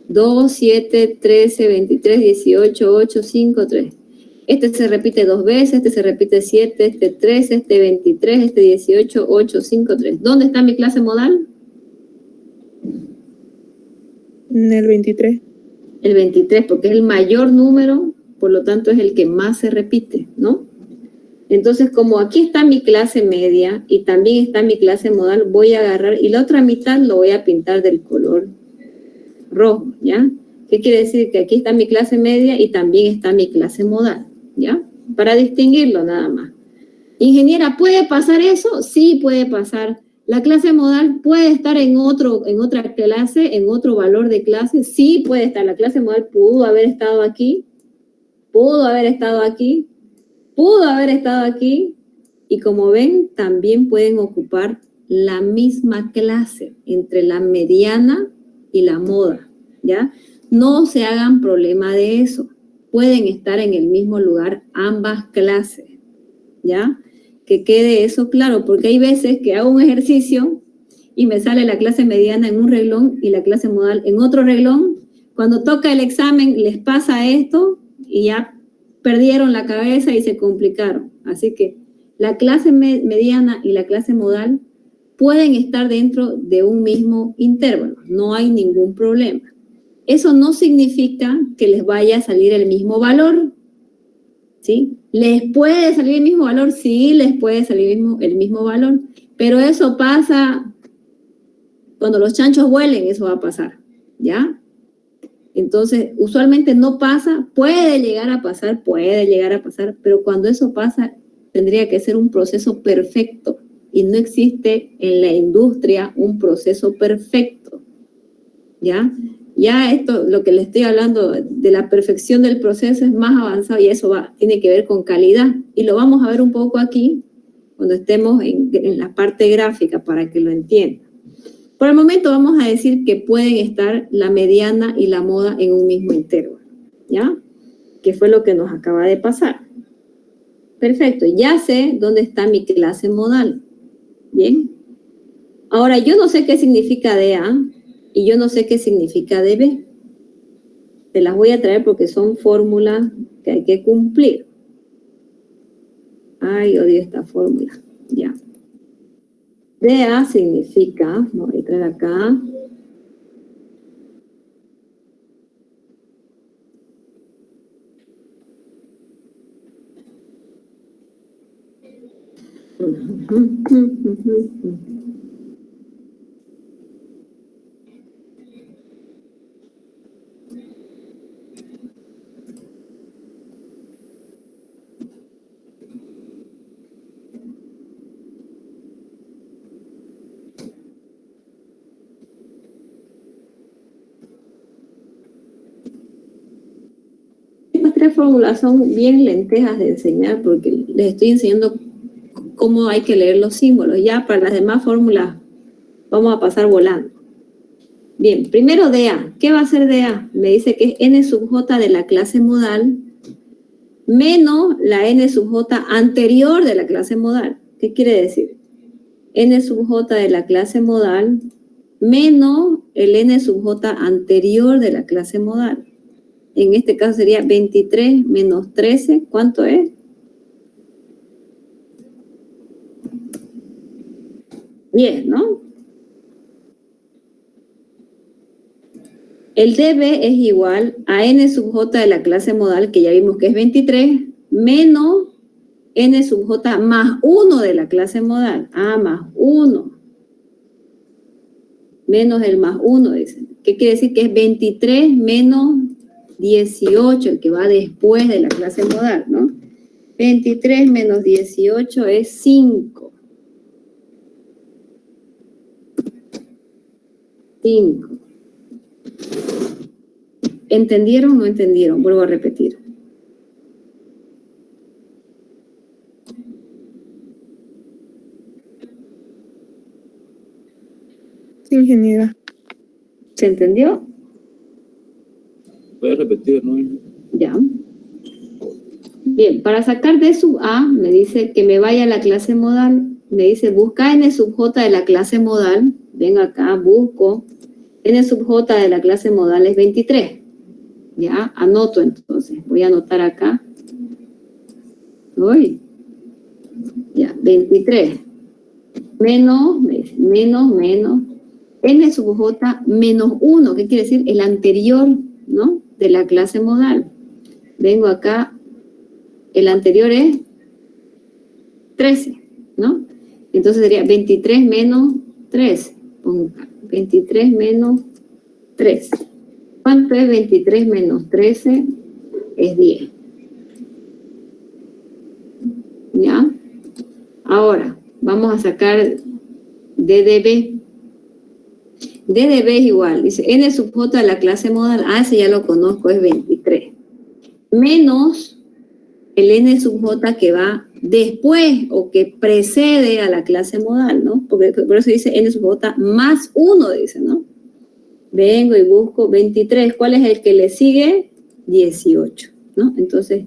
2, 7, 13, 23, 18, 8, 5, 3. Este se repite 2 veces, este se repite 7, este 13, este 23, este 18, 8, 5, 3. ¿Dónde está mi clase modal? En el 23. El 23, porque es el mayor número, por lo tanto es el que más se repite, ¿no? Entonces, como aquí está mi clase media y también está mi clase modal, voy a agarrar y la otra mitad lo voy a pintar del color rojo, ¿ya? ¿Qué quiere decir? Que aquí está mi clase media y también está mi clase modal, ¿ya? Para distinguirlo nada más. Ingeniera, ¿puede pasar eso? Sí, puede pasar. ¿La clase modal puede estar en otra clase, en otro valor de clase? Sí, puede estar. La clase modal pudo haber estado aquí, pudo haber estado aquí, pudo haber estado aquí, y como ven, también pueden ocupar la misma clase entre la mediana y la moda, ¿ya? No se hagan problema de eso. Pueden estar en el mismo lugar ambas clases, ¿ya? Que quede eso claro, porque hay veces que hago un ejercicio y me sale la clase mediana en un renglón y la clase modal en otro renglón. Cuando toca el examen les pasa esto y ya perdieron la cabeza y se complicaron. Así que la clase mediana y la clase modal pueden estar dentro de un mismo intervalo, no hay ningún problema. Eso no significa que les vaya a salir el mismo valor, ¿sí? ¿Les puede salir el mismo valor? Sí, les puede salir el mismo valor, pero eso pasa cuando los chanchos vuelen, eso va a pasar, ¿ya? Entonces, usualmente no pasa, puede llegar a pasar, pero cuando eso pasa, tendría que ser un proceso perfecto, y no existe en la industria un proceso perfecto, ¿ya? Ya esto, lo que les estoy hablando de la perfección del proceso es más avanzado y eso tiene que ver con calidad. Y lo vamos a ver un poco aquí cuando estemos en la parte gráfica para que lo entiendan. Por el momento vamos a decir que pueden estar la mediana y la moda en un mismo intervalo, ¿ya? Que fue lo que nos acaba de pasar. Perfecto, ya sé dónde está mi clase modal. Bien. Ahora, yo no sé qué significa DA y yo no sé qué significa DB. Te las voy a traer porque son fórmulas que hay que cumplir. Ay, odio esta fórmula. Ya. DA significa, voy a traer acá. Estas tres fórmulas son bien lentejas de enseñar porque les estoy enseñando cómo hay que leer los símbolos. Ya para las demás fórmulas vamos a pasar volando. Bien, primero DA. ¿Qué va a ser DA? Me dice que es N sub J de la clase modal menos la N sub J anterior de la clase modal. ¿Qué quiere decir? N sub J de la clase modal menos el N sub J anterior de la clase modal. En este caso sería 23 menos 13. ¿Cuánto es? 10, ¿no? El DB es igual a N sub J de la clase modal, que ya vimos que es 23, menos N sub J más 1 de la clase modal. Ah, más 1. Menos el más 1, dicen. ¿Qué quiere decir? Que es 23 menos 18, el que va después de la clase modal, ¿no? 23 menos 18 es 5. 5. ¿Entendieron o no entendieron? Vuelvo a repetir. ingeniera. ¿Se entendió? Puedes repetir, ¿no? Ya. Bien, para sacar D sub A, me dice que me vaya a la clase modal. Me dice, busca N sub J de la clase modal. Vengo acá, busco. N sub J de la clase modal es 23. Ya, anoto entonces. Voy a anotar acá. Uy. Ya, 23. Menos, menos. N sub J menos 1. ¿Qué quiere decir? El anterior, ¿no? De la clase modal. Vengo acá. El anterior es 13, ¿no? Entonces sería 23 menos 3. 23 menos 3. ¿Cuánto es 23 menos 13? Es 10. ¿Ya? Ahora, vamos a sacar DDB. DDB es igual. Dice N sub J de la clase modal. Ah, ese ya lo conozco, es 23. Menos el N sub J que va después o que precede a la clase modal, ¿no? Porque por eso dice N sub J más 1, dice, ¿no? Vengo y busco 23. ¿Cuál es el que le sigue? 18, ¿no? Entonces,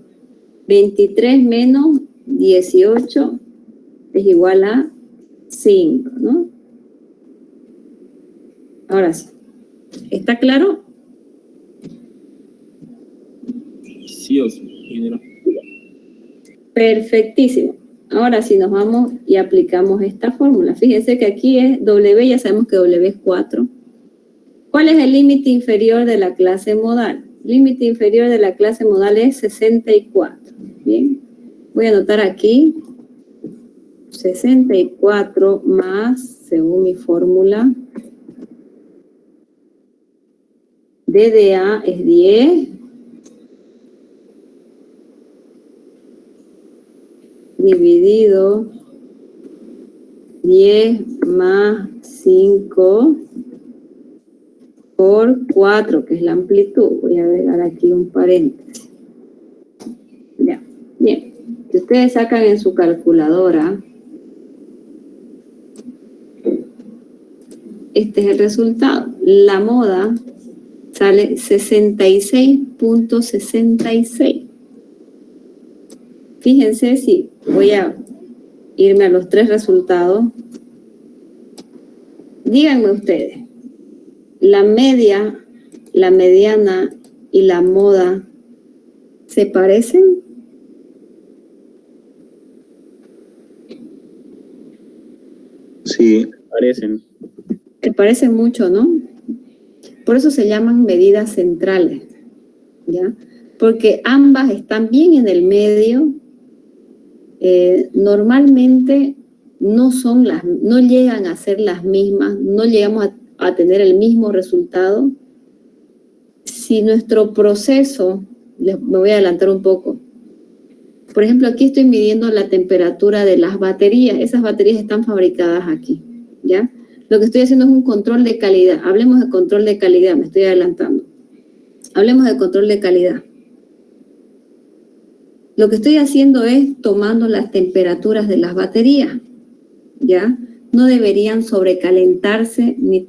23 menos 18 es igual a 5, ¿no? Ahora sí. ¿Está claro? Sí o sí, ingeniero. Perfectísimo. Ahora sí nos vamos y aplicamos esta fórmula. Fíjense que aquí es W, ya sabemos que W es 4. ¿Cuál es el límite inferior de la clase modal? Límite inferior de la clase modal es 64. Bien. Voy a anotar aquí 64 más, según mi fórmula, DDA es 10. Dividido 10 más 5 por 4, que es la amplitud. Voy a agregar aquí un paréntesis. Ya, bien. Si ustedes sacan en su calculadora, este es el resultado. La moda sale 66.66. Fíjense si voy a irme a los 3 resultados. Díganme ustedes, la media, la mediana y la moda, ¿se parecen? Sí. Parecen. Se parecen mucho, ¿no? Por eso se llaman medidas centrales, ¿ya? Porque ambas están bien en el medio. Normalmente no llegan a ser las mismas, no llegamos a tener el mismo resultado. Si nuestro proceso, me voy a adelantar un poco, por ejemplo, aquí estoy midiendo la temperatura de las baterías. Esas baterías están fabricadas aquí, ¿ya? Lo que estoy haciendo es un control de calidad. Hablemos de control de calidad, me estoy adelantando. Hablemos de control de calidad. Lo que estoy haciendo es tomando las temperaturas de las baterías, ¿ya? No deberían sobrecalentarse ni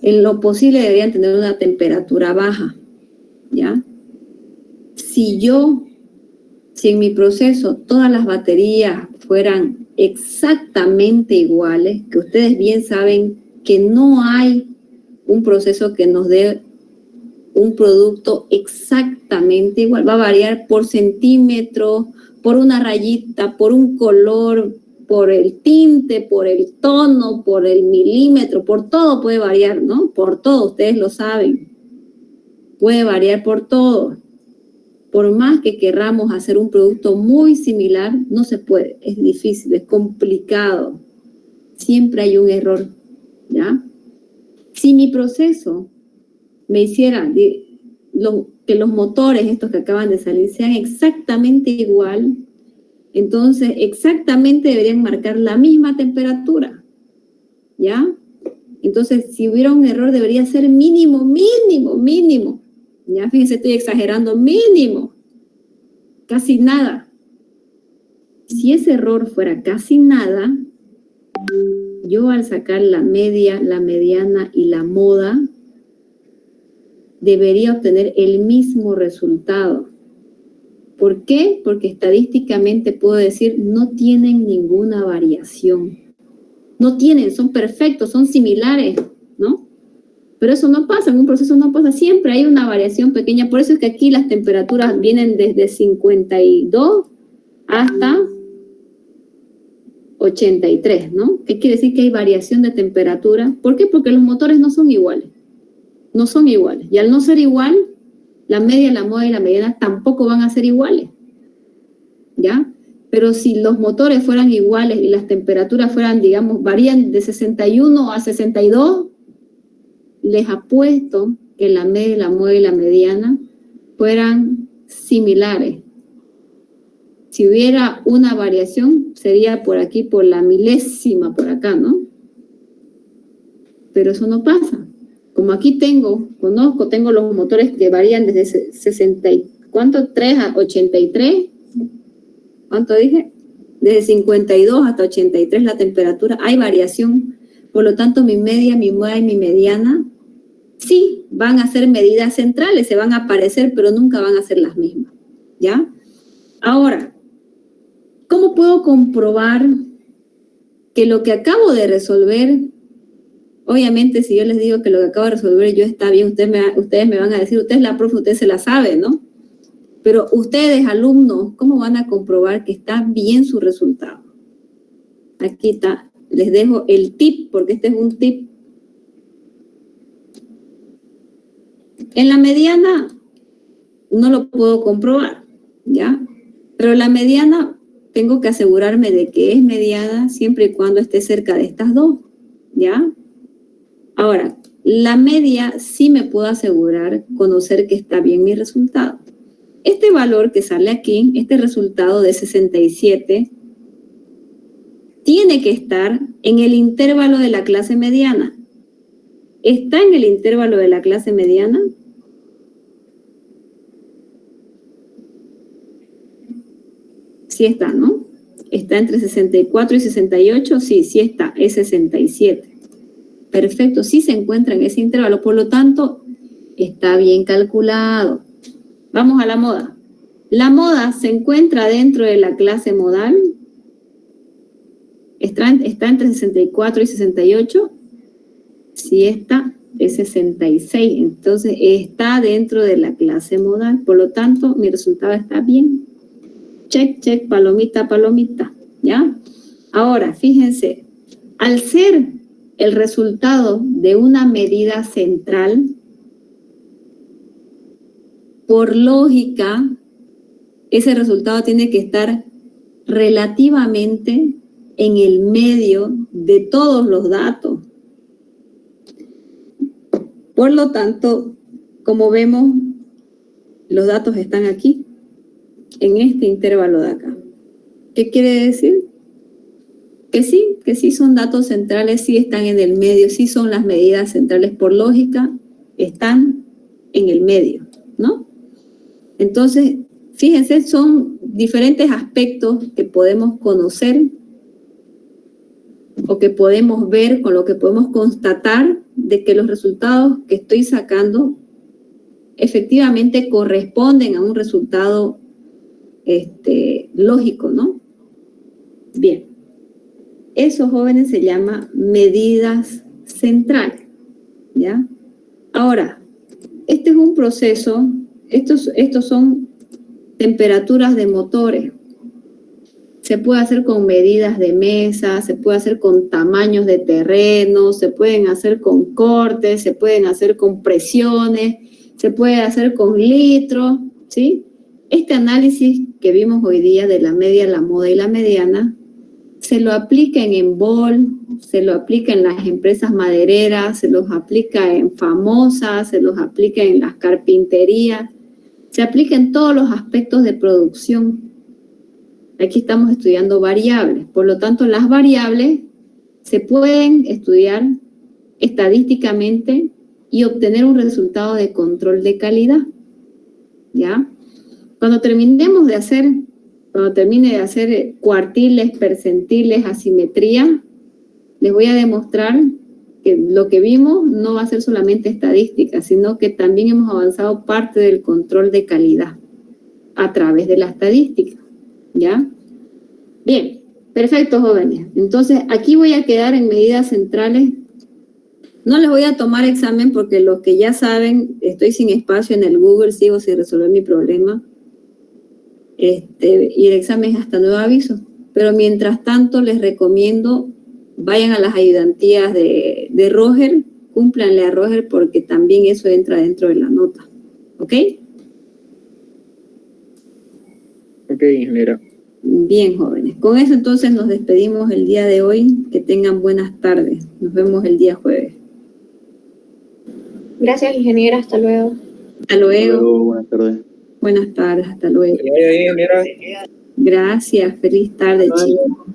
en lo posible deberían tener una temperatura baja, ¿ya? Si en mi proceso todas las baterías fueran exactamente iguales, que ustedes bien saben que no hay un proceso que nos dé un producto exactamente igual, va a variar por centímetros, por una rayita, por un color, por el tinte, por el tono, por el milímetro, por todo puede variar, ¿no? Por todo, ustedes lo saben. Puede variar por todo. Por más que querramos hacer un producto muy similar, no se puede, es difícil, es complicado. Siempre hay un error, ¿ya? Si mi proceso me hiciera que los motores, estos que acaban de salir, sean exactamente igual, entonces exactamente deberían marcar la misma temperatura, ¿ya? Entonces, si hubiera un error, debería ser mínimo. Ya, fíjense, estoy exagerando, mínimo. Casi nada. Si ese error fuera casi nada, yo al sacar la media, la mediana y la moda, debería obtener el mismo resultado. ¿Por qué? Porque estadísticamente puedo decir, no tienen ninguna variación. No tienen, son perfectos, son similares, ¿no? Pero eso no pasa, en un proceso no pasa, siempre hay una variación pequeña. Por eso es que aquí las temperaturas vienen desde 52 hasta 83, ¿no? ¿Qué quiere decir? Que hay variación de temperatura. ¿Por qué? Porque los motores no son iguales. No son iguales. Y al no ser igual, la media, la moda y la mediana tampoco van a ser iguales. ¿Ya? Pero si los motores fueran iguales y las temperaturas fueran, digamos, varían de 61 a 62, les apuesto que la media, la moda y la mediana fueran similares. Si hubiera una variación, sería por aquí, por la milésima, por acá, ¿no? Pero eso no pasa. Como aquí tengo los motores que varían desde 60, ¿cuánto? 3 a 83. ¿Cuánto dije? Desde 52 hasta 83 la temperatura, hay variación. Por lo tanto, mi media, mi moda y mi mediana sí van a ser medidas centrales, se van a parecer, pero nunca van a ser las mismas. ¿Ya? Ahora, ¿cómo puedo comprobar que lo que acabo de resolver, obviamente si yo les digo que lo que acabo de resolver yo está bien, ustedes me van a decir, usted es la profe, usted se la sabe, ¿no? Pero ustedes, alumnos, ¿cómo van a comprobar que está bien su resultado? Aquí está, les dejo el tip, porque este es un tip. En la mediana no lo puedo comprobar, ¿ya? Pero la mediana tengo que asegurarme de que es mediana siempre y cuando esté cerca de estas dos, ¿ya? Ahora, la media sí me puedo asegurar, conocer que está bien mi resultado. Este valor que sale aquí, este resultado de 67, tiene que estar en el intervalo de la clase mediana. ¿Está en el intervalo de la clase mediana? Sí está, ¿no? ¿Está entre 64 y 68? Sí, sí está, es 67. Perfecto, sí se encuentra en ese intervalo, por lo tanto, está bien calculado. Vamos a la moda. ¿La moda se encuentra dentro de la clase modal? ¿Está entre 64 y 68? Sí está, es 66. Entonces, está dentro de la clase modal. Por lo tanto, mi resultado está bien. Check, check, palomita, palomita. ¿Ya? Ahora, fíjense, al ser el resultado de una medida central, por lógica, ese resultado tiene que estar relativamente en el medio de todos los datos. Por lo tanto, como vemos, los datos están aquí, en este intervalo de acá. ¿Qué quiere decir? Que sí son datos centrales, sí están en el medio, sí son las medidas centrales, por lógica, están en el medio, ¿no? Entonces, fíjense, son diferentes aspectos que podemos conocer o que podemos ver, con lo que podemos constatar de que los resultados que estoy sacando efectivamente corresponden a un resultado lógico, ¿no? Bien. Eso, jóvenes, se llama medidas centrales, ¿ya? Ahora, este es un proceso, estos son temperaturas de motores. Se puede hacer con medidas de mesa, se puede hacer con tamaños de terreno, se pueden hacer con cortes, se pueden hacer con presiones, se puede hacer con litros, ¿sí? Este análisis que vimos hoy día de la media, la moda y la mediana, se lo aplica en Enbol, se lo aplica en las empresas madereras, se los aplica en Famosa, se los aplica en las carpinterías, se aplica en todos los aspectos de producción. Aquí estamos estudiando variables, por lo tanto las variables se pueden estudiar estadísticamente y obtener un resultado de control de calidad, ¿ya? Cuando termine de hacer cuartiles, percentiles, asimetría, les voy a demostrar que lo que vimos no va a ser solamente estadística, sino que también hemos avanzado parte del control de calidad a través de la estadística, ¿ya? Bien, perfecto, jóvenes. Entonces, aquí voy a quedar en medidas centrales. No les voy a tomar examen porque los que ya saben, estoy sin espacio en el Google, sigo sin resolver mi problema. Y el examen es hasta nuevo aviso. Pero mientras tanto, les recomiendo, vayan a las ayudantías de Roger, cúmplanle a Roger porque también eso entra dentro de la nota. ¿Ok? Ok, ingeniera. Bien, jóvenes. Con eso entonces nos despedimos el día de hoy. Que tengan buenas tardes. Nos vemos el día jueves. Gracias, ingeniera. Hasta luego. Hasta luego. Buenas tardes. Buenas tardes. Hasta luego. Que vaya bien, ingeniera. Gracias. Feliz tarde, chicos.